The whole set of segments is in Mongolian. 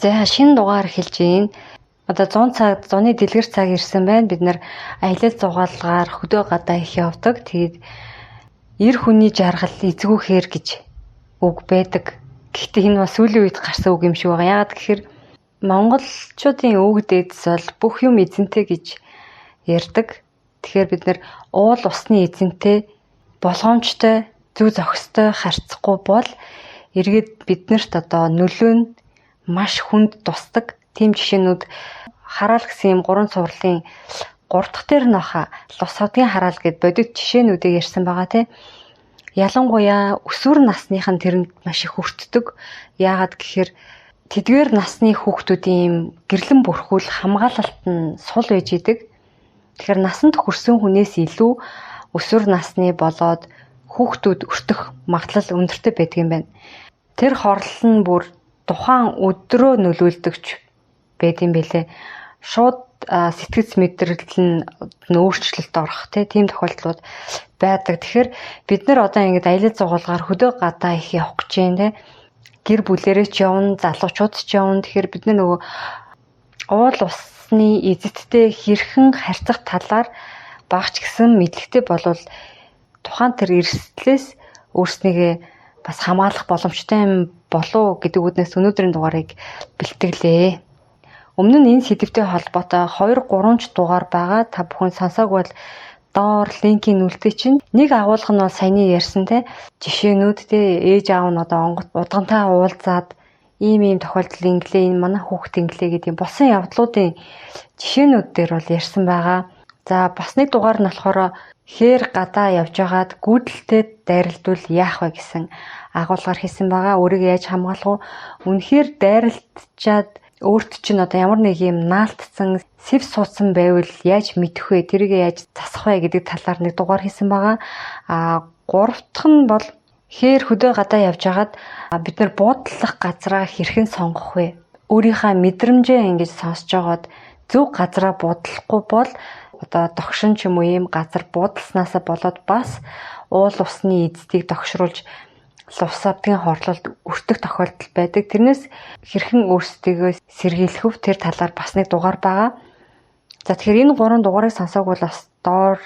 За шинэ дугаар эхэлж байна. Одоо 100 цаг, зуны дэлгэр цаг ирсэн байна. Бид нэр аялал зугаалгаар хөдөө гадаа их явдаг. Тэгээд эр хүний жаргал эзгүүхээр гэж үг байдаг. Гэхдээ энэ бас сүүлийн үед гарсан үг юм шиг байгаа. Яагаад гэхээр монголчуудын үг дээдс бол бүх юм эзэнтэй гэж ярьдаг. Тэгэхээр бид нэр уул усны эзэнтэй болгоомжтой, зүй зохистой харьцахгүй бол эргээд биднэрт одоо нөлөө нь маш хүнд тусдаг. Тийм жишээнүүд хараал гэсэн юм 3 сурлын 3 дахь дээр нь баха лус хотгийн хараал гэд бодит жишээнүүдийг ярьсан байгаа тий. Ялангуяа өсвөр насных нь тэрэнд маш их хүртдэг. Яагаад гэхээр тэдгээр насны хүүхдүүдийн юм гэрлэн бүрхүүл хамгаалалт нь сул байж идэг. Тэгэхээр насанд хүрсэн хүнээс илүү өсвөр насны болоод хүүхдүүд өртөх магадлал өндөртэй байдаг юм байна. Тэр хорлол нь бүр тухайн өдрөө нөлөөлдөгч байд юм бэлээ. Шууд сэтгэц мэдрэл нь өөрчлөлт орох тийм тохиолдлууд байдаг. Тэгэхээр бид нар одоо ингэж аялал зугаалгаар хөдөө гадаа их явах гэж байна те. Гэр бүлэрээ ч явна, залуучууд ч явна. Тэгэхээр бид нар нөгөө уул усны эзэдтэй хэрхэн харьцах талаар багч гэсэн мэдлэгтэй болвол тухайн тэр эрсдлээс өөрснийгээ бас хамгаалах боломжтой юм болов гэдэг үднээс өнөөдрийн дугаарыг бэлтгэлээ. Өмнө нь энэ сэдвтэй холбоотой 2-3 дугаар байгаа. Та бүхэн сонсоог бол доор линкийн нүлтээ чинь нэг агуулга нь бол саяны ярьсан те жишээнүүд те ээж аав нь одоо онгот удгантай уулзаад ийм тохиолдол инглээ энэ манай хүүхд инглээ гэдэг болсон явдлуудын жишээнүүд дээр бол ярьсан байгаа. За бас нэг дугаар нь болохоор хээр гадаа явж байгаад гүйдэлтэд дайралтвал яах вэ гэсэн агуулгаар хийсэн байгаа. Өөрийгөө яаж хамгаалах вэ? Үнэхээр дайралтчаад өөрт чинь одоо ямар нэг юм наалтсан сэв суудсан байвал яаж мэдэх вэ? Тэрийг яаж засах вэ гэдэг талаар нэг дугаар хийсэн байгаа. Гурав дахь нь бол хээр хөдөө гадаа явж байгаад бид нар буудлах газраа хэрхэн сонгох вэ? Өөрийнхөө мэдрэмжээ ингэж сонсож байгаад зөв газраа буудлахгүй бол одоо догшин ч юм уу ийм газар буудалснаасаа болоод бас уул усны эздийг догшруулж лус авдгийн хорлолд өртөх тохиолдол байдаг. Тэрнээс хэрхэн өөрсдийгөө сэргийлэх вэ? Тэр талаар бас нэг дугаар байгаа. За тэгэхээр энэ 3 дугаарыг сонсоог бол бас доор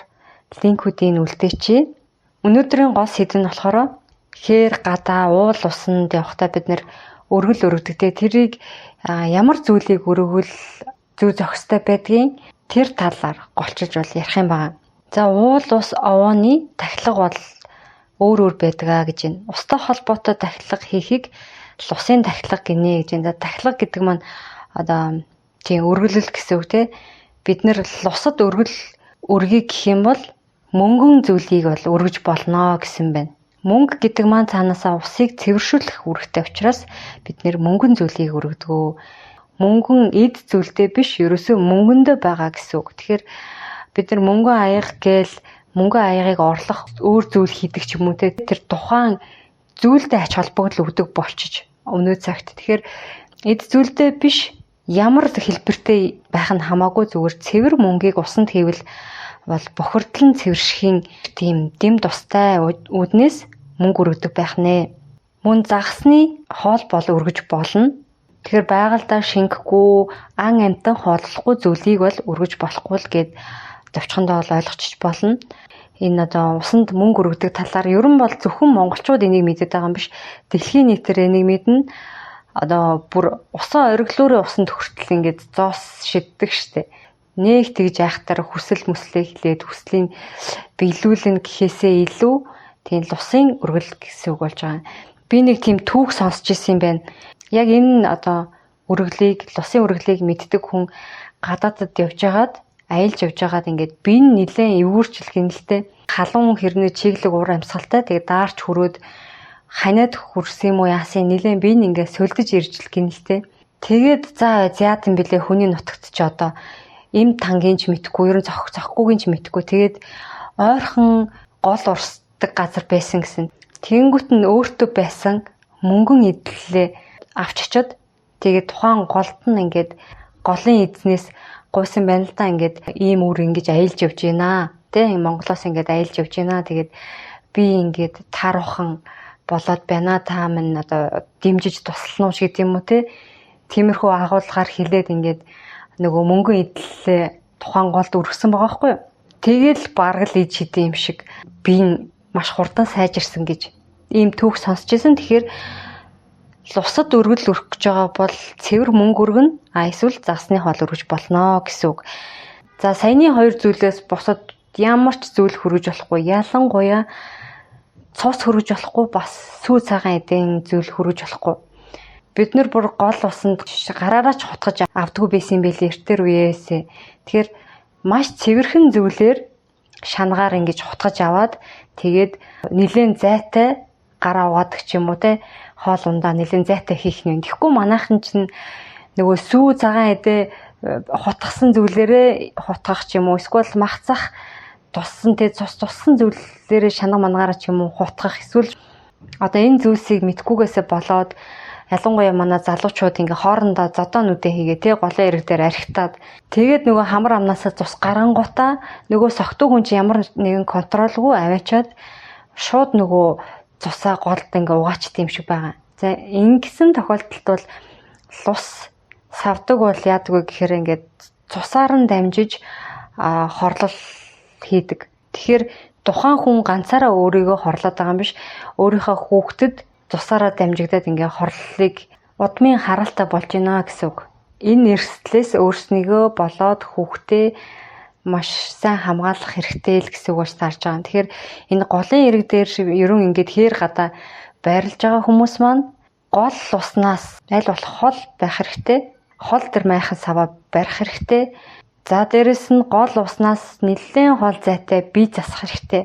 линкүүдийн үлдээчээ. Өнөөдрийн гол сэдэв нь болохоор хээр гадаа уул усанд явахдаа бид нэр өргөл өргөдөгтэй тэрийг ямар зүйлийг өргөвөл зүй зохистой байдгийг тэр талаар голчилж бол ярих юм байна. За уул ус овооны тахилга бол өөр байдаг гэж байна. Устай холбоотой тахилга хийхийг лусын тахилга гинэ гэж байна. Тахилга гэдэг маань одоо тийм өргөлөл гэсэн үг те. Бид нэр лусад өргөе гэх юм бол мөнгөн зүйлийг бол өргөж болно гэсэн байна. Мөнгө гэдэг маань цаанаасаа усыг цэвэршүүлэх үүрэгтэй учраас бид нэр мөнгөн зүйлийг өргөдгөө. Мөнгөн эд зүйлтэй биш, ерөөсөө мөнгөндөө байгаа гэсэн үг. Тэгэхээр бид нар мөнгөн аяга гээл мөнгөн аягийг орлох өөр зүйл хийдэг ч юм уу те тэр тухайн зүйлтэй ач холбогдол өгдөг болчиж өнөө цагт. Тэгэхээр эд зүйлтэй биш ямар хэлбэртэй байх нь хамаагүй зүгээр цэвэр мөнгийг усанд хийвэл бол бохирдлон цэвэршхийн тийм дэм тустай үднээс мөнгө өргөдөг байх нэ. Мөн загсны хоол бол өргөж болно. Тэгэхээр байгальдаа шингэхгүй ан амтан хооллохгүй зүйлийг бол өргөж болохгүй л гэд товчхондоо ойлгочих болно. Энэ одоо усанд мөнгө өргөдөг талаар ерөн бол зөвхөн монголчууд энийг мэдээд байгаа юм биш. Дэлхийн нийтээр энийг мэднэ. Одоо бүр усан ориглуурын усанд хүртэл ингээд зоос шиддэг штеп. Нэг тэгж айхтар хүсэл мүслээ хэлээд хүслийн биелүүлэн гэхээсээ илүү тийм лусын өргөл гэсэн үг болж байгаа. Би нэг тийм түүх сонсч ирсэн юм байна. Яг энэ одоо лусын өргөлийг мэддэг хүн гадаадд явж байгаад аялж явж байгаад ингээд би нэлээд эвгүүрчл гинэлтэй халуун хэрнээ чиглэг уур амьсгалтай тэгээд даарч хөрөөд ханиад хүрсэн юм уу яасан нэлээд би ингээд сөлдөж иржл гинэлтэй. Тэгээд за яат юм бэлээ хүний нутагт ч одоо им тангийнч мэдхгүй ерөн зохихгүйгийн ч мэдхгүй тэгээд ойрхон гол урсдаг газар байсан гэсэн. Тэнгүүт нь өөртөө байсан мөнгөн эдлээ авч очоод тэгээд тухайн голд нь ингээд голын эзнээс гуйсан байна л да ингээд ийм үр ингэж аялж явж байна. Тэ Монголоос ингээд аялж явж байна. Тэгээд би ингээд таарухан болоод байна. Та минь одоо дэмжиж туслана уу гэдэг юм уу те. тиймэрхүү агуулгаар хилээд ингээд нөгөө мөнгөн идэлээ тухайн голд өргөсөн байгаа байхгүй юу. Тэгэл бараг л ид шидэм юм шиг би маш хурдан сайжирсан гэж ийм түүх сонсч байсан. Тэгэхээр лусад өргөл өрөх гэж байгаа бол цэвэр мөнгө өргөн эсвэл загсны хоол өргөж болно гэсэн үг. За саяны хоёр зүйлээс бусад ямар ч зүйл хөргөж болохгүй. Ялангуяа цус хөргөж болохгүй, бас сүү цагаан эдийн зүйл хөргөж болохгүй. Бид нар бүр гол усанд гараараа ч хутгаж авдаггүй байсан байлээ эртэр үеэсээ. Тэгэхээр маш цэвэрхэн зүйлээр шангаар ингэж хутгаж аваад тэгээд нэлээд зайтай гараа угаадаг ч юм уу те хоол ундаа нэлээд зайтай хийх нь. Тэгэхгүй манайхан чинь нөгөө сүү цагаан эдээ хутгасан зүйлээрээ хутгах ч юм уу эсвэл махцах туссан те туссан зүйлээрээ шанаа мангаараа ч юм уу хутгах эсвэл одоо энэ зүйлсийг мэдхгүйгээсээ болоод ялангуяа манай залуучууд ингээ хоорондоо зодоонүүдээ хийгээ тий голын эрэг дээр архитаад тэгээд нөгөө хамар амнаасаа цус гарангуудаа нөгөө согтуу хүн чинь ямар нэгэн контролгүй аваачаад шууд нөгөө цусаа голд ингээ угаачт юм шиг байгаа. За ингэсэн тохиолдолд бол лус савдаг бол яадаг вэ гэхээр ингээд цусаар нь дамжиж хорлол хийдэг. Тэгэхээр тухайн хүн ганцаараа өөрийгөө хорлоод байгаа юм биш. Өөрийнхөө хүүхдэд цусаараа дамжигдаад ингээ хорлолыг удмын хараалтай болж байна гэсэн үг. Энэ эрсдлээс өөрснийгөө болоод хүүхдээ маш сайн хамгаалах хэрэгтэй л гэсэн үг болж таарж байгаа. Тэгэхээр энэ голын эрэг дээр ерөн ингээд хээр гадаа байрлаж байгаа хүмүүс маань гол уснаас аль болох хол байх хэрэгтэй. Хол дээр майхан саваа барих хэрэгтэй. За дээрэс нь гол уснаас нэлээд хол зайтай бие засах хэрэгтэй.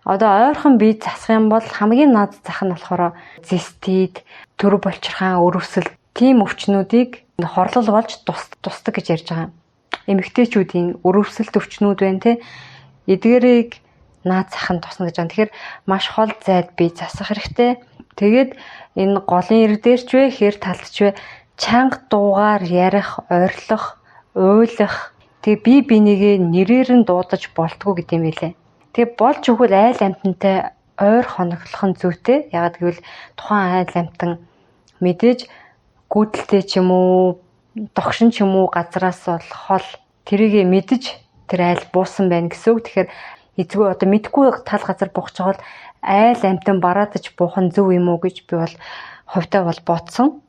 Одоо ойрхон бие засах юм бол хамгийн наад зах нь болохоор зистит, төр болчирхаан, өрөвсөл тийм өвчнүүдийг хорлол болж тусдаг гэж ярьж байгаа. Эмэгтэйчүүдийн өрөвсөлт өвчнүүд байна те. Эдгээрийг наад зах нь тусна гэж байгаа. Тэгэхээр маш хол зайд бие засах хэрэгтэй. Тэгээд энэ голын эрэг дээр ч вэ, хэр талд ч вэ чанга дуугаар ярих, ойрлох, уйлах тэг бие бинийгээ нэрээр нь дуудаж болтгоо гэдэм билээ. Тэг болж өгвөл айл амтантай ойр хоноглох нь зүйтэй. Ягаад гэвэл тухайн айл амтан мэдээж гүйдэлтэй ч юм уу, догшин ч юм уу газраас бол хол тэрийгэ мэдэж тэр айл буусан байна гэсэн үг. Тэгэхээр эзгүй одоо мэдгүй тал газар буух чагаад айл амтан бараадаж буух нь зөв юм уу гэж би бол хувьдаа бол бодсон.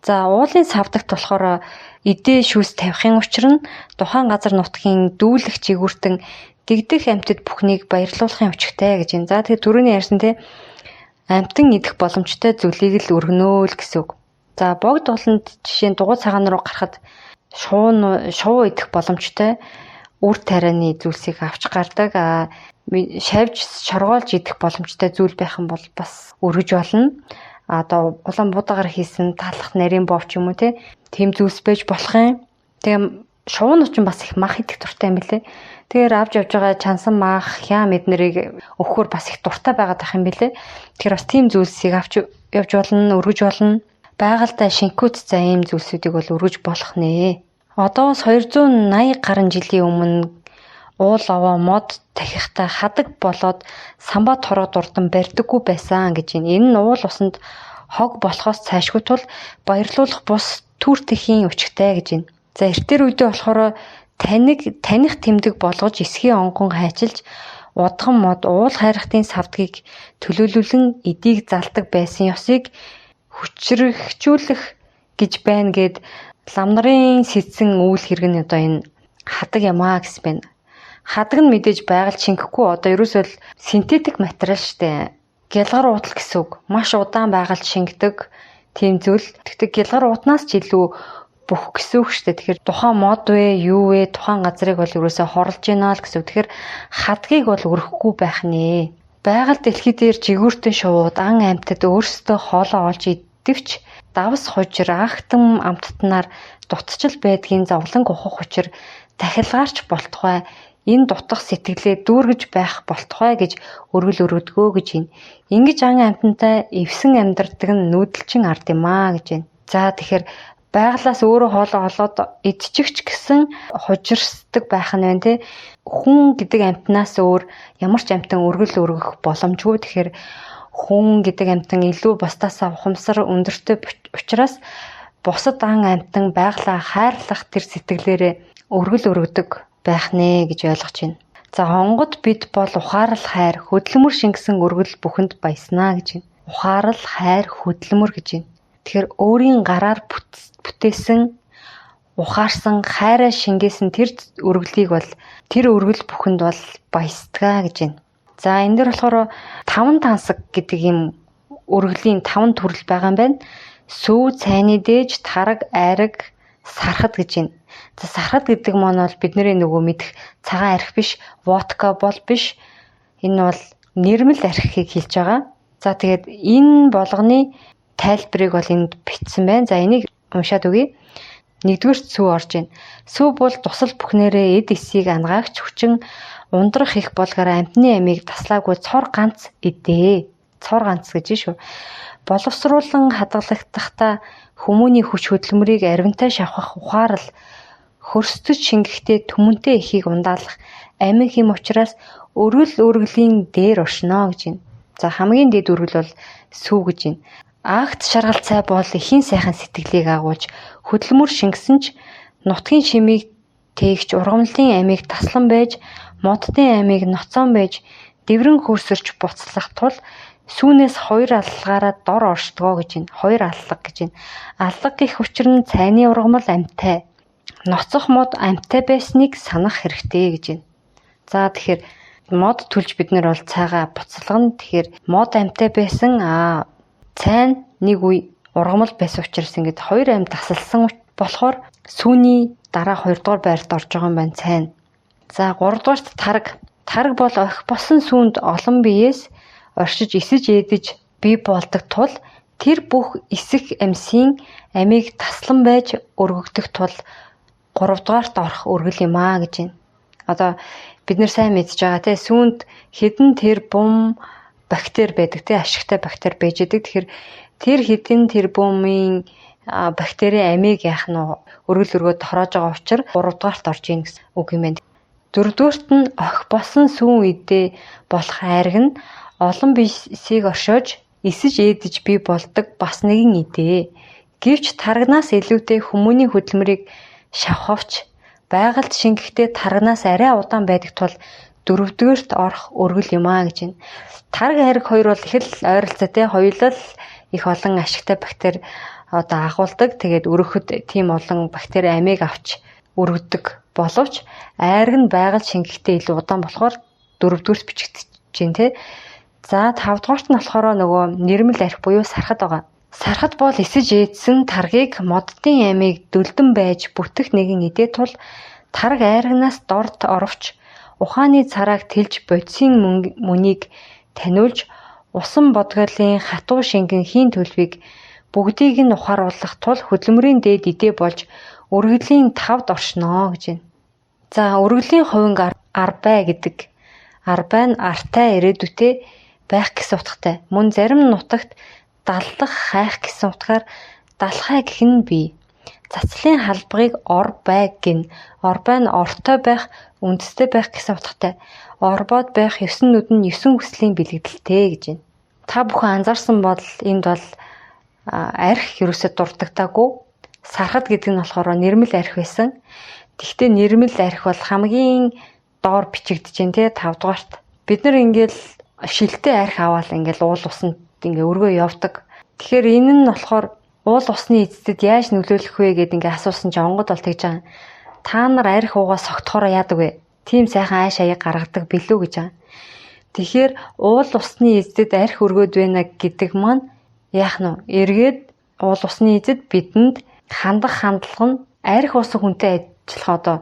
За уулын савдагт болохоор эдээ шүүс тавихын учир нь тухайн газар нутгийн дүүлэх жигүүртэн дэгдэх амьтад бүхнийг баярлуулахын өчгтэй гэж байна. За тэгэхээр түрүүний ярьсан те амьтан идэх боломжтой зүйлийг л өргөнөө л гэсэн үг. За богд болонд жишээ нь дугуй цагаан руу гарахад шувуу идэх боломжтой үр тарианы зүйлсийг авч гардаг. Шавж шоргоолж идэх боломжтой зүйл байх юм бол бас өргөж болно. Одоо улаан будаагаар хийсэн талах нарийн бов ч юм уу тийм зүйлс байж болох юм. Тэгээ шувуунууд ч бас их мах идэх дуртай юм билээ. Тэгэхээр авч явж байгаа чансан мах, хям эднэрийг өгөхөр бас их дуртай байгаад ах юм билээ. Тэгэхээр бас тийм зүйлсийг авч явж болно, өргөж болно. Байгальтай шинкүүд за ийм зүйлсүүдийг бол өргөж болох нэ. Одоо бас 280 гаруй жилийн өмнө уул овоо мод тахихтай хадаг болоод самбаа тороо дурдан барьдаггүй байсан гэж байна. Энэ нь уул усанд хог болохоос цаашгүй тул баярлуулах бус түр тэхийн өчгтэй гэж байна. За эртээр үедээ болохоор таних тэмдэг болгож эсхийн онгон хайчилж удган мод уул хайрхтын савдгийг төлөөлүүлэн эдийг залдаг байсан ёсыг хүчрхжүүлэх гэж байна гэд лам нарын сэтсэн үйл хэрэг нь одоо энэ хадаг юмаа гэсэн байна. Хадаг нь мэдээж байгаль шингэхгүй одоо ерөөсөө синтетик материал штэ. Гялгар уутал гэсэн үг. Маш удаан байгаль шингэдэг тийм зүйл. Тэгтээ гялгар уутнаас ч илүү бүх гэсэн үг шүү дээ. Тэгэхээр тухайн мод вэ, юу вэ, тухайн газрыг бол ерөөсөө хорлож гинэ л гэсэн үг. Тэгэхээр хадгийг бол өрөхгүй байх нэ. Байгаль дэлхий дээр жигүүртэн шувууд ан амьтад өөрсдөө хоолоо олж идэвч давс хужир агтан амттнаар дутчил байдгийн зовлон ухах учир дахилгаарч болтугай. Энэ дутах сэтгэлээ дүүргэж байх болтугай гэж өргөл өрөдгөө гэж байна. Ингиж ан амьтантай эвсэн амьдардаг нь нүүдэлчин ард юм аа гэж байна. За тэгэхээр байгалаас өөрөө хоолоо олоод идчихч гэсэн хужирсдаг байх нь байна те. Хүн гэдэг амьтнаас өөр ямар ч амьтан өргөл өргөх боломжгүй. Тэгэхээр хүн гэдэг амьтан илүү бусдаасаа ухамсар өндөртэй учраас бусад ан амьтан байглаа хайрлах тэр сэтгэлээрээ өргөл өргөдөг байх нэ гэж ойлгож байна. За онгод бид бол ухаарал хайр хөдөлмөр шингэсэн өргөл бүхэнд баяснаа гэж байна. Ухаарал хайр хөдөлмөр гэж байна. Тэгэхээр өөрийн гараар бүтээсэн ухаарсан хайраа шингээсэн тэр өргөлийг бол тэр өргөл бүхэнд бол баясдгаа гэж байна. За энэ дээр болохоор 5 тансаг гэдэг юм өргөлийн 5 төрөл байгаа юм байна. Сүү, цайны дээж, тараг, айраг, сархад гэж байна. За сархад гэдэг маань бол бидний нөгөө мэдэх цагаан арх биш, водка бол биш. Энэ бол нэрмэл архийг хэлж байгаа. За тэгээд энэ болгоны тайлбарыг бол энд бичсэн байна. За энийг уншаад өгье. Нэгдүгээр сүү орж байна. Сүү бол тусал бүхнээрээ эд эсийг ангаагч хүчин ундрах их болгоор амьтны амийг таслаагүй цор ганц идээ. Цор ганц гэж шүү. Боловсруулан хадгалагдахтаа хүмүүний хүч хөдөлмөрийг аривантай шавхах ухаарал хөрсдөж шингэхдээ түмэнтэй ихийг ундаалах амин хэм учраас өргөлийн дээр оршино гэж байна. За хамгийн дээд өргөл бол сүү гэж байна. Акт шаргал цай бол эхийн сайхан сэтгэлийг агуулж хөдөлмөр шингэсэн ч нутгийн шимийг тээгч ургамлын амийг таслан байж моддын амийг ноцоон байж дэврэн хөрсөрч буцлах тул сүүнээс 2 аллагаараа дор оршдгоо гэж байна. 2 аллаг гэж байна. Аллаг гэх учир нь цайны ургамал амьтай. Ноцох мод амьтай байсныг санах хэрэгтэй гэж байна. За тэгэхээр мод түлж бид нар бол цайгаа буцалгана. Тэгэхээр мод амьтай байсан цайн нэг үе ургамал байсан учраас ингээд 2 амь тасалсан болохоор сүүний дараа 2 дугаар байрт орж байгаа юм байна цайн. За 3 дугаарт тараг. Тараг бол охих болсон сүүнд олон биеэс оршиж эсэж ээдэж бий болдог тул тэр бүх эсэх амьсын амийг таслан байж өргөгдөх тул 3 дугаарт орох өргөл юм аа гэж байна. Одоо бид нар сайн мэдж байгаа те сүүнд хэдэн тэр бум бактери байдаг те ашигтай бактери байж идэг. Тэгэхээр тэр хэдэн тэр бумын бактери амийг яах нь өргөл өргөд хороож байгаа учраас 3 дугаарт орж ийн гэсэн үг юм байна. 4 дугаарт нь охих болсон сүүн үедээ болох айраг нь олон биесийг оршиж эсэж ээдэж бий болдог бас нэгэн идэ. Гэвч тарагнаас илүүтэй хүмүүний хөдөлмөрийг шавхавч байгальд шингэхдээ тарагнаас арай удаан байдаг тул 4-р орох өргөл юм аа гэж байна. Тараг айраг хоёр бол их л ойролцоотой. Хоёулаа их олон ашигтай бактери агуулдаг. Тэгээд өргөхөд тийм олон бактери амийг авч өргөдөг боловч айраг нь байгаль шингэхдээ илүү удаан болохоор 4-р бичигдэж байна те. За 5 дугаарт нь болохоор нөгөө нэрмэл арх буюу сархад байгаа. Сархад бол эсэж ээдсэн таргийг моддын амийг дөлдөн байж бүтэх нэгэн идэ тул тараг айрагнаас дорд оровч ухааны царааг тэлж бодисын мөнийг таниулж усан бодголын хатуу шингэн хийн төлвийг бүгдийг нь ухааруулах тул хөдөлмөрийн дээд идэ болж өргөлийн 5-д оршино гэж байна. За өргөлийн хувинг арбай гэдэг. Арбай нь артай ирээдүйтэй байх гэсэн утгатай. Мөн зарим нутагт даллах хайх гэсэн утгаар далхай гэх нь бий. Цацлын халбагыг ор бай гин. Орбай нь ортой байх, үндэстэй байх гэсэн утгатай. Орбоод байх 9 нүд нь 9 хүслийн бэлэгдэлтэй гэж байна. Та бүхэн анзаарсан бол энд бол арх ерөөсөд дурддагтаагүй. Сархад гэдэг нь болохоор нэрмэл арх байсан. Тэгвэл нэрмэл арх бол хамгийн доор бичигдэж байна те 5 дугаарт. Бид нар ингээл шилтэй арх аваад ингээл уул усанд ингээ өргөө явдаг. Тэгэхээр энэ нь болохоор уул усны эцэд яаж нөлөөлөх вэ гэдээ ингээ асуусан чинь онгод бол тэгж байгаа. Та нар арх уугаа согтохоор яадаг вэ? Тийм сайхан айш аяг гаргадаг билүү гэж байгаа. Тэгэхээр уул усны эцэд арх өргөд байна гэдэг маань яах нь эргээд уул усны эцэд бидэнд хандах хандлага нь арх уусан хүнтэй адилхан одоо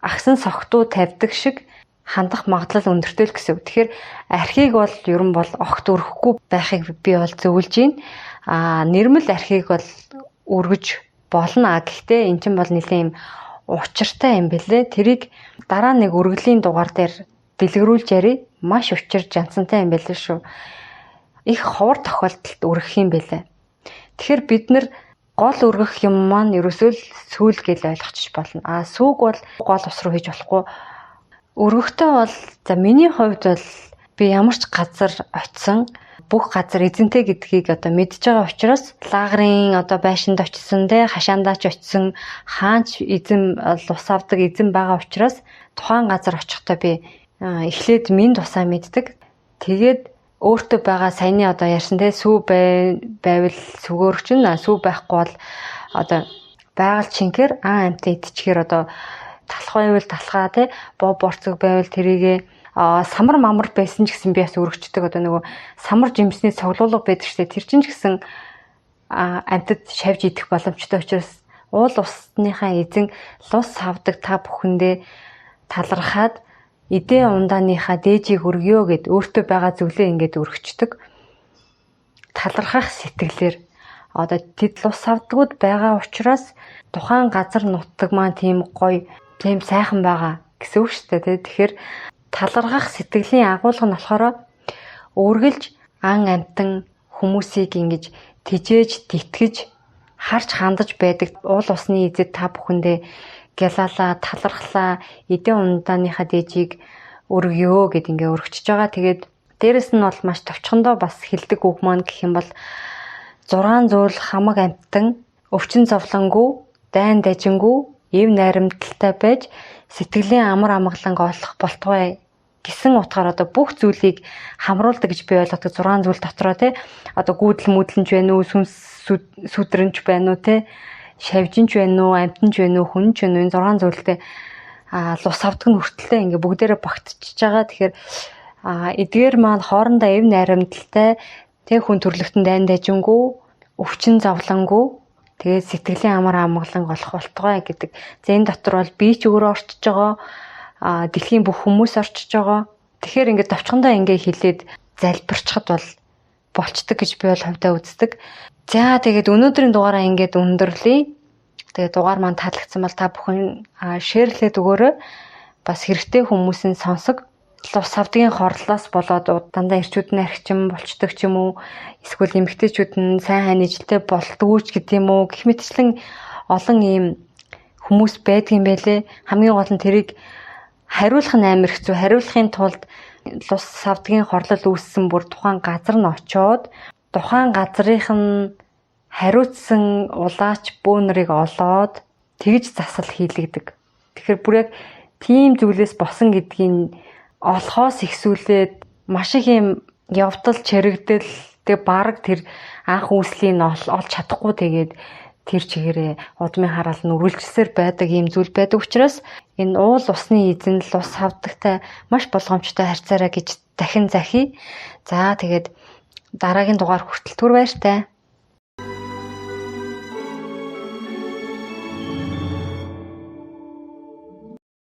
агсан согтуу тавьдаг шиг хандах магадлал өндөртэй л гэсэн үг. Тэгэхээр архийг бол ер нь бол огт өрөхгүй байхыг би бол зөвлөж байна. Нэрмэл архийг бол өргөж болно. Гэхдээ эн чинь бол нэлийн юм учиртай юм бэлээ. Тэрийг дараа нэг өргөлийн дугаар дээр дэлгэрүүлж яри. Маш учир жанцантай юм бэлээ шүү. Их ховор тохиолдолд өргөх юм бэлээ. Тэгэхээр бид нар гол өргөх юм маань ерөөсөө л сүүл гэж ойлгочих болно. Сүүг бол гол ус руу хийж болохгүй. Өргөхтэй бол за миний хувьд бол би ямар ч газар очисон бүх газар эзэнтэй гэдгийг одоо мэдж байгаа учраас лагерын одоо байшинд очисон те хашаандаа ч очисон хаанч эзэн лус авдаг эзэн байгаа учраас тухайн газар очихдоо би эхлээд минь тусаа мэддэг. Тэгээд өөртөө байгаа саяны одоо ярьсан те сүү байвал сүгөөрч нь сүү байхгүй бол одоо байгаль чинкэр амтаа идчихээр одоо талах байвал талхаа те боо борцог байвал тэрийгэ самар мамар байсан ч гэсэн би бас өргөчдөг одоо нөгөө самар жимсний цоглуулга байдаг штэ тэр чинь ч гэсэн амтад шавж идэх боломжтой учраас уул усныхаа эзэн лус авдаг та бүхэндээ талархаад эдээ ундааныхаа дээжийг өргөё гэд өөртөө байгаа зүйлээ ингээд өргөчдөг. Талархах сэтгэлээр одоо тэд лус авдагуд байгаа учраас тухайн газар нутаг маань тийм гоё, тийм сайхан байгаа гэсэн үг шүү дээ. Тэгэхээр талархах сэтгэлийн агуулга нь болохоор үргэлж ан амтан хүмүүсийг ингэж тижээж, тэтгэж, харж хандаж байдаг уул усны эзэд та бүхэндээ гялалаа, талархлаа, эдийн ундааныхаа дээжийг өргөё гэд ингээ өргөчж байгаа. Тэгээд дээрэс нь бол маш товчхондоо бас хэлдэг үг маань гэх юм бол 6 зүйл хамаг амтан, өвчин зовлонгүй, дайн дажингүй, эв найрамдалтай байж сэтгэлийн амар амгаланг олох болтугай гэсэн утгаар одоо бүх зүйлийг хамруулдаг гэж би ойлгодог 6 зүйл дотроо те одоо гүйдэл мүдлэнч байна уу, сүнс сүдрэнч байна уу те шавжинч байна уу, амтанч байна уу, хүнч байна уу, энэ 6 зүйлтэй лус авдаг нь хүртэлтэй ингээ бүгдээрээ багтчихж байгаа. Тэгэхээр эдгээр маань хоорондоо эв найрамдалтай тэг хүн төрлөختөнд дайн дажингүй, өвчин зовлонгүй, тэгээд сэтгэлийн амар амгаланг олох болтугай гэдэг. За энэ дотор бол би ч өөрөө орчиж байгаа, дэлхийн бүх хүмүүс орчиж байгаа. Тэгэхээр ингээд товчхондоо ингээ хэлээд залбирчхад бол болцдог гэж би бол хувьдаа үздэг. За тэгээд өнөөдрийн дугаараа ингээд өндөрлөе. Тэгээд дугаар маань таалагдсан бол та бүхэн шеэрлээд өгөөрэй. Бас хэрэгтэй хүмүүсийн сонсог. Лус авдгийн хорлолоос болоод дандаа эрчүүд нь архичим болчдөг ч юм уу, эсвэл эмэгтэйчүүд нь сайн хань ижилтэй болдгоо ч гэдэг юм уу. Гэх мэтчлэн олон ийм хүмүүс байдгийн байлээ. Хамгийн гол нь тэрийг хариулах нь амар хэцүү. Хариулахын тулд лус авдгийн хорлол үүссэн бүр тухайн газар нь очиод тухайн газрынх нь хариуцсан улаач бөөнрийг олоод тэгж засал хийлэгдэг. Тэгэхээр бүр яг тийм зүйлээс босон гэдгийг олохоос ихсүүлээд маш их юм явдал чирэгдэл тэг баг тэр анх үүслийг олж чадахгүй тэгээд тэр чигээрээ удмын хараал нь үргэлжилсээр байдаг юм зүйл байдаг учраас энэ уул усны эзэн лус хавдагтай маш болгоомжтой харьцаарай гэж дахин захий. За тэгээд дараагийн дугаар хүртэл түр баяртай.